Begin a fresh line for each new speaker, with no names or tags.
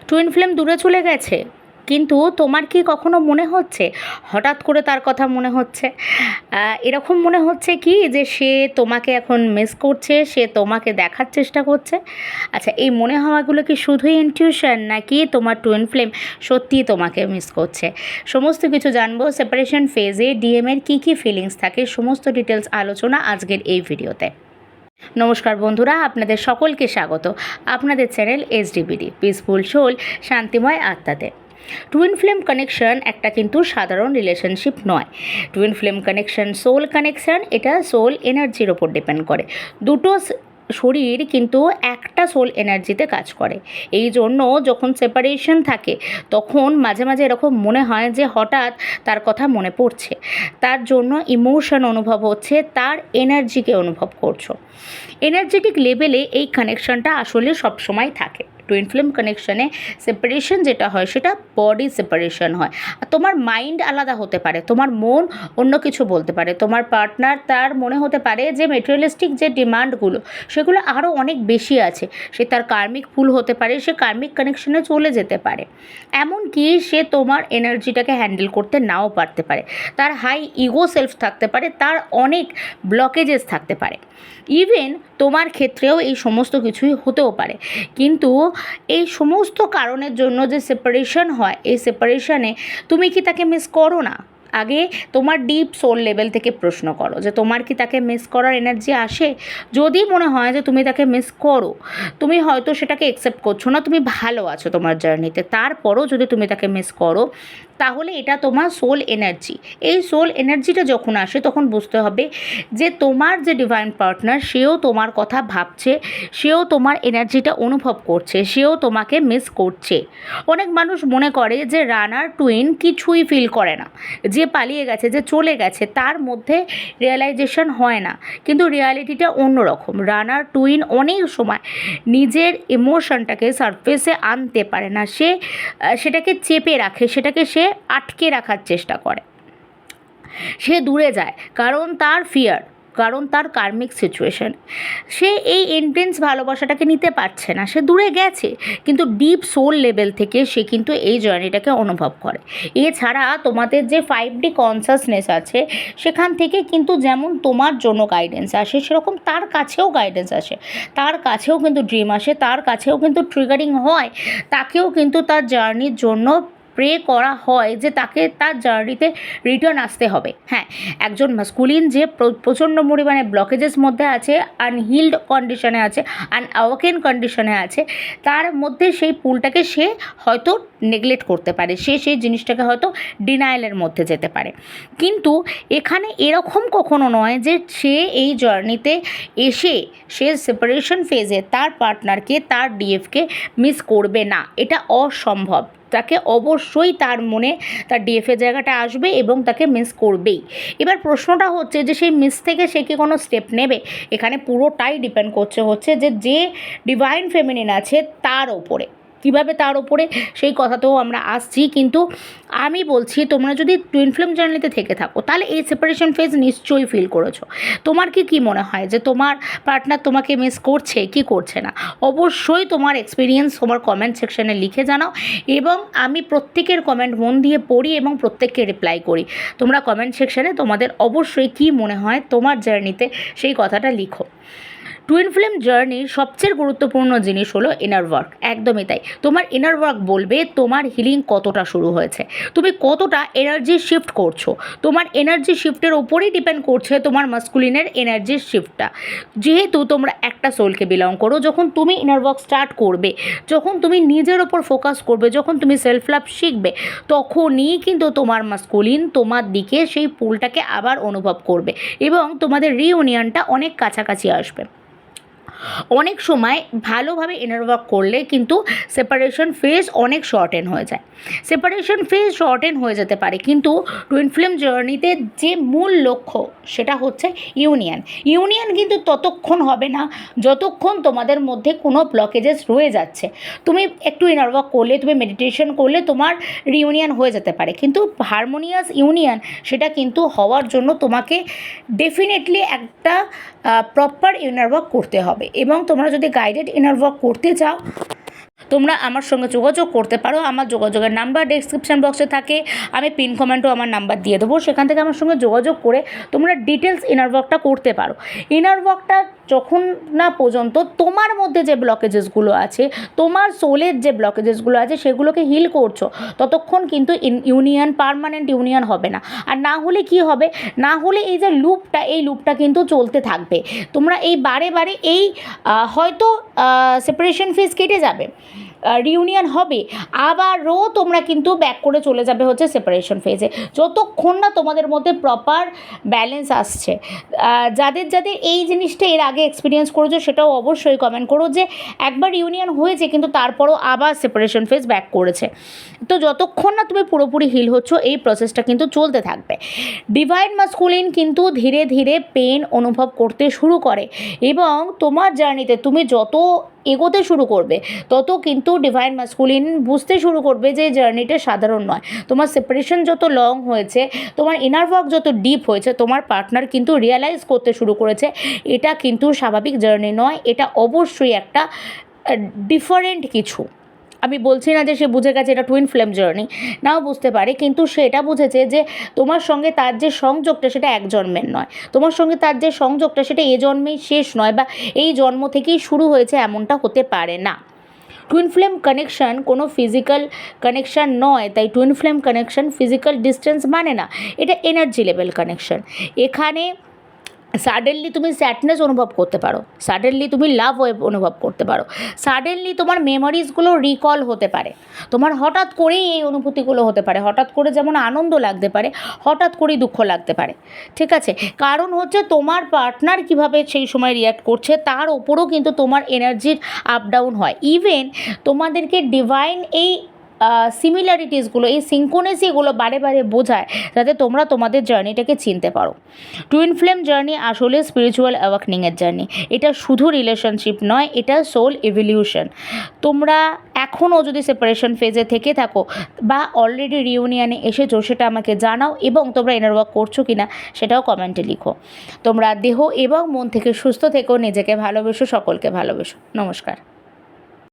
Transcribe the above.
Twin flame দূরে চলে গেছে, কিন্তু তোমার কি কখনো মনে হচ্ছে হঠাৎ করে তার কথা মনে হচ্ছে? এরকম মনে হচ্ছে কি যে সে তোমাকে এখন মিস করছে, সে তোমাকে দেখার চেষ্টা করছে? আচ্ছা, এই মনে হওয়াগুলো কি শুধুই ইনটিউশন, নাকি তোমার টুইন ফ্লেম সত্যিই তোমাকে মিস করছে? সমস্ত কিছু জানবো সেপারেশন ফেজে ডিএমের কী কী ফিলিংস থাকে, সমস্ত ডিটেলস আলোচনা আজকের এই ভিডিওতে। নমস্কার বন্ধুরা, আপনাদের সকলকে স্বাগত আপনাদের চ্যানেল এসডিবিডি পিসফুল সোল, শান্তিময় আত্মাতে। টুইন ফ্লেম কানেকশন একটা কিন্তু সাধারণ রিলেশনশিপ নয়। Twin flame connection soul connection, এটা সোল এনার্জির ওপর ডিপেন্ড করে। দুটো শরীর কিন্তু একটা সোল এনার্জিতে কাজ করে। এই জন্য যখন সেপারেশন থাকে তখন মাঝে মাঝে এরকম মনে হয় যে হঠাৎ তার কথা মনে পড়ছে, তার জন্য ইমোশন অনুভব হচ্ছে, তার এনার্জিকে অনুভব করছো। এনার্জেটিক লেভেলে এই কানেকশনটা আসলে সবসময় থাকে। টুইন ফ্লেম কানেকশনে সেপারেশন যেটা হয় সেটা বডি সেপারেশন হয়। আর তোমার মাইন্ড আলাদা হতে পারে, তোমার মন অন্য কিছু বলতে পারে, তোমার পার্টনার তার মনে হতে পারে যে মেটেরিয়ালিস্টিক যে ডিমান্ডগুলো সেগুলো আরও অনেক বেশি আছে, সে তার কার্মিক পুল হতে পারে, সে কার্মিক কানেকশনে চলে যেতে পারে। এমনকি সে তোমার এনার্জিটাকে হ্যান্ডেল করতে নাও পারতে পারে, তার হাই ইগো সেলফ থাকতে পারে, তার অনেক ব্লকেজেস থাকতে পারে। ইভেন তোমার ক্ষেত্রেও এই সমস্ত কিছুই হতেও পারে। কিন্তু এই সমস্ত কারণের জন্য যে সেপারেশন হয়, এই সেপারেশনে তুমি কি তাকে মিস করো না? আগে তোমার ডিপ সোল লেভেল থেকে প্রশ্ন করো যে তোমার কি তাকে মিস করার এনার্জি আসে? যদি মনে হয় যে তুমি তাকে মিস করো, তুমি হয়তো সেটাকে অ্যাকসেপ্ট করছো না, তুমি ভালো আছো তোমার জার্নিতে, তারপরও যদি তুমি তাকে মিস করো তাহলে এটা তোমার সোল এনার্জি। এই সোল এনার্জিটা যখন আসে তখন বুঝতে হবে যে তোমার যে ডিভাইন পার্টনার সেও তোমার কথা ভাবছে, সেও তোমার এনার্জিটা অনুভব করছে, সেও তোমাকে মিস করছে। অনেক মানুষ মনে করে যে রানার টুইন কিছুই ফিল করে না, যে পালিয়ে গেছে, যে চলে গেছে, তার মধ্যে রিয়েলাইজেশন হয় না। কিন্তু রিয়ালিটিটা অন্যরকম। রানার টুইন অনেক সময় নিজের ইমোশনটাকে সারফেসে আনতে পারে না, সে সেটাকে চেপে রাখে, সেটাকে সে আটকে রাখার চেষ্টা করে, সে দূরে যায়, কারণ তার ফিয়ার, কারণ তার কার্মিক সিচুয়েশন। সে এই ইন্টেন্স ভালোবাসাটাকে নিতে পারছে না, সে দূরে গেছে, কিন্তু ডিপ সোল লেভেল থেকে সে কিন্তু এই জার্নিটাকে অনুভব করে। এছাড়া তোমাদের যে 5D কনসাসনেস আছে সেখান থেকে কিন্তু যেমন তোমার জন্য গাইডেন্স আসে, সেরকম তার কাছেও গাইডেন্স আসে, তার কাছেও কিন্তু ড্রিম আসে, তার কাছেও কিন্তু ট্রিগারিং হয়, তাকেও কিন্তু তার জার্নির জন্য প্রে করা হয় যে তাকে তার জার্নিতে রিটার্ন আসতে হবে। হ্যাঁ, একজন মাস্কুলিন যে প্রচণ্ড পরিমাণে ব্লকেজেস মধ্যে আছে, আনহিল্ড কন্ডিশনে আছে, আনঅ্যাওয়াকেন কন্ডিশনে আছে, তার মধ্যে সেই পুলটাকে সে হয়তো নেগলেক্ট করতে পারে, সে সেই জিনিসটাকে হয়তো ডিনায়ালের মধ্যে যেতে পারে। কিন্তু এখানে এরকম কখনো নয় যে সে এই জার্নিতে এসে সে সেপারেশন ফেজে তার পার্টনারকে, তার ডিএফকে মিস করবে না, এটা অসম্ভব। তাকে অবশ্যই তার মনে তার ডিএফের জায়গাটা আসবে এবং তাকে মিস করবেই। এবার প্রশ্নটা হচ্ছে যে সেই মিস থেকে সে কি কোনো স্টেপ নেবে? এখানে পুরোটাই ডিপেন্ড করছে যে ডিভাইন ফেমিনিন আছে তার ওপরে। কীভাবে তার ওপরে, সেই কথাতেও আমরা আসছি, কিন্তু আমি বলছি তোমরা যদি টুইন ফ্লেম জার্নিতে থেকে থাকো তাহলে এই সেপারেশন ফেজ নিশ্চয়ই ফিল করেছো। তোমার কি মনে হয় যে তোমার পার্টনার তোমাকে মিস করছে কি করছে না? অবশ্যই তোমার এক্সপিরিয়েন্স তোমার কমেন্ট সেকশানে লিখে জানাও, এবং আমি প্রত্যেকের কমেন্ট মন দিয়ে পড়ি এবং প্রত্যেককে রিপ্লাই করি। তোমরা কমেন্ট সেকশানে তোমাদের অবশ্যই কি মনে হয় তোমার জার্নিতে সেই কথাটা লিখো। টুইন ফ্লেম জার্নির সবচেয়ে গুরুত্বপূর্ণ জিনিস হলো ইনার ওয়ার্ক। একদমই তাই, তোমার ইনার ওয়ার্ক বলবে তোমার হিলিং কতটা শুরু হয়েছে, তুমি কতটা এনার্জি শিফট করছো। তোমার এনার্জি শিফটের ওপরেই ডিপেন্ড করছে তোমার মাস্কুলিনের এনার্জির শিফটটা। যেহেতু তোমরা একটা সোলকে বিলং করো, যখন তুমি ইনার ওয়ার্ক স্টার্ট করবে, যখন তুমি নিজের ওপর ফোকাস করবে, যখন তুমি সেলফ লাভ শিখবে, তখনই কিন্তু তোমার মাস্কুলিন তোমার দিকে সেই পুলটাকে আবার অনুভব করবে এবং তোমাদের রিইউনিয়নটা অনেক কাছাকাছি আসবে। অনেক সময় ভালোভাবে ইনার ওয়ার্ক করলে কিন্তু সেপারেশন ফেজ অনেক শর্টেন হয়ে যায়। সেপারেশন ফেজ শর্টেন হয়ে যেতে পারে, কিন্তু টুইন ফ্লেম জার্নিতে যে মূল লক্ষ্য সেটা হচ্ছে ইউনিয়ন কিন্তু ততক্ষণ হবে না যতক্ষণ তোমাদের মধ্যে কোনো ব্লকেজেস রয়ে যাচ্ছে। তুমি একটু ইনার ওয়ার্ক করলে, তুমি মেডিটেশন করলে তোমার রিউনিয়ন হয়ে যেতে পারে, কিন্তু হারমোনিয়াস ইউনিয়ন সেটা কিন্তু হওয়ার জন্য তোমাকে ডেফিনেটলি একটা প্রপার ইনার ওয়ার্ক করতে হবে। এবং তোমরা যদি গাইডেড ইনার ওয়ার্ক করতে চাও তোমরা আমার সঙ্গে যোগাযোগ করতে পারো। আমার যোগাযোগের নাম্বার ডেসক্রিপশন বক্সে থাকে, আমি পিন কমেন্টও আমার নাম্বার দিয়ে দেবো, সেখান থেকে আমার সঙ্গে যোগাযোগ করে তোমরা ডিটেলস ইনার ওয়ার্কটা করতে পারো। ইনার ওয়ার্কটা যখন না পর্যন্ত তোমার মধ্যে যে ব্লকেজেসগুলো আছে, তোমার সোলের যে ব্লকেজেসগুলো আছে সেগুলোকে হিল করছো, ততক্ষণ কিন্তু ইউনিয়ন পার্মানেন্ট ইউনিয়ন হবে না। আর না হলে কি হবে, না হলে এই যে লুপটা, এই লুপটা কিন্তু চলতে থাকবে। তোমরা এই বারে বারে এই হয়তো সেপারেশন ফেজ কেটে যাবে, রিউনিয়ন হবে, আবারও তোমরা কিন্তু ব্যাক করে চলে যাবে হচ্ছে সেপারেশন ফেজে, যতক্ষণ না তোমাদের মধ্যে প্রপার ব্যালেন্স আসছে। যাদের যাদের এই জিনিসটা এর আগে এক্সপিরিয়েন্স করেছো সেটাও অবশ্যই কমেন্ট করো যে একবার ইউনিয়ন হয়েছে কিন্তু তারপরও আবার সেপারেশন ফেজ ব্যাক করেছে। তো যতক্ষণ না তুমি পুরোপুরি হিল হচ্ছ এই প্রসেসটা কিন্তু চলতে থাকবে। ডিভাইন মাস্কুলিন কিন্তু ধীরে ধীরে পেন অনুভব করতে শুরু করে, এবং তোমার জার্নিতে তুমি যত এগোতে শুরু করবে তত কিন্তু ডিভাইন মাস্কুলিন বুঝতে শুরু করবে যে জার্নিটা সাধারণ নয়। তোমার সেপারেশন যত লং হয়েছে, তোমার ইনার ওয়ার্ক যত ডিপ হয়েছে, তোমার পার্টনার কিন্তু রিয়ালাইজ করতে শুরু করেছে এটা কিন্তু স্বাভাবিক জার্নি নয়, এটা অবশ্যই একটা ডিফারেন্ট কিছু। আমি বলছি না যে সে বুঝে গেছে এটা টুইন ফ্লেম জার্নি, নাও বুঝতে পারে, কিন্তু সে এটা বুঝেছে যে তোমার সঙ্গে তার যে সংযোগটা সেটা এক জন্মের নয়, তোমার সঙ্গে তার যে সংযোগটা সেটা এ জন্মেই শেষ নয়, বা এই জন্ম থেকেই শুরু হয়েছে এমনটা হতে পারে না। টুইন ফ্লেম কানেকশান কোনো ফিজিক্যাল কানেকশান নয়, তাই twin flame connection physical distance মানে না, এটা এনার্জি লেভেল কানেকশান। এখানে সাডেনলি তুমি স্যাডনেস অনুভব করতে পারো, সাডেনলি তুমি লাভ অনুভব করতে পারো, সাডেনলি তোমার মেমোরিজগুলো রিকল হতে পারে, তোমার হঠাৎ করেই এই অনুভূতিগুলো হতে পারে, হঠাৎ করে যেমন আনন্দ লাগতে পারে, হঠাৎ করেই দুঃখ লাগতে পারে, ঠিক আছে? কারণ হচ্ছে তোমার পার্টনার কীভাবে সেই সময় রিয়্যাক্ট করছে তার ওপরও কিন্তু তোমার এনার্জির আপ ডাউন হয়। ইভেন তোমাদেরকে ডিভাইন এই সিমিলারিটিসগুলো, এই সিঙ্কোনেসিগুলো বারে বারে বোঝায় যাতে তোমরা তোমাদের জার্নিটাকে চিনতে পারো। টুইন ফ্লেম জার্নি আসলে স্পিরিচুয়াল অ্যাওয়াকনিংয়ের জার্নি, এটা শুধু রিলেশনশিপ নয়, এটা সোল ইভলিউশন। তোমরা এখনও যদি সেপারেশন ফেজে থেকে থাকো বা অলরেডি রিউনিয়নে এসেছো সেটা আমাকে জানাও, এবং তোমরা ইনার ওয়ার্ক করছো কি না সেটাও কমেন্টে লিখো। তোমরা দেহ এবং মন থেকে সুস্থ থেকো, নিজেকে ভালোবেসো, সকলকে ভালোবেসো। নমস্কার।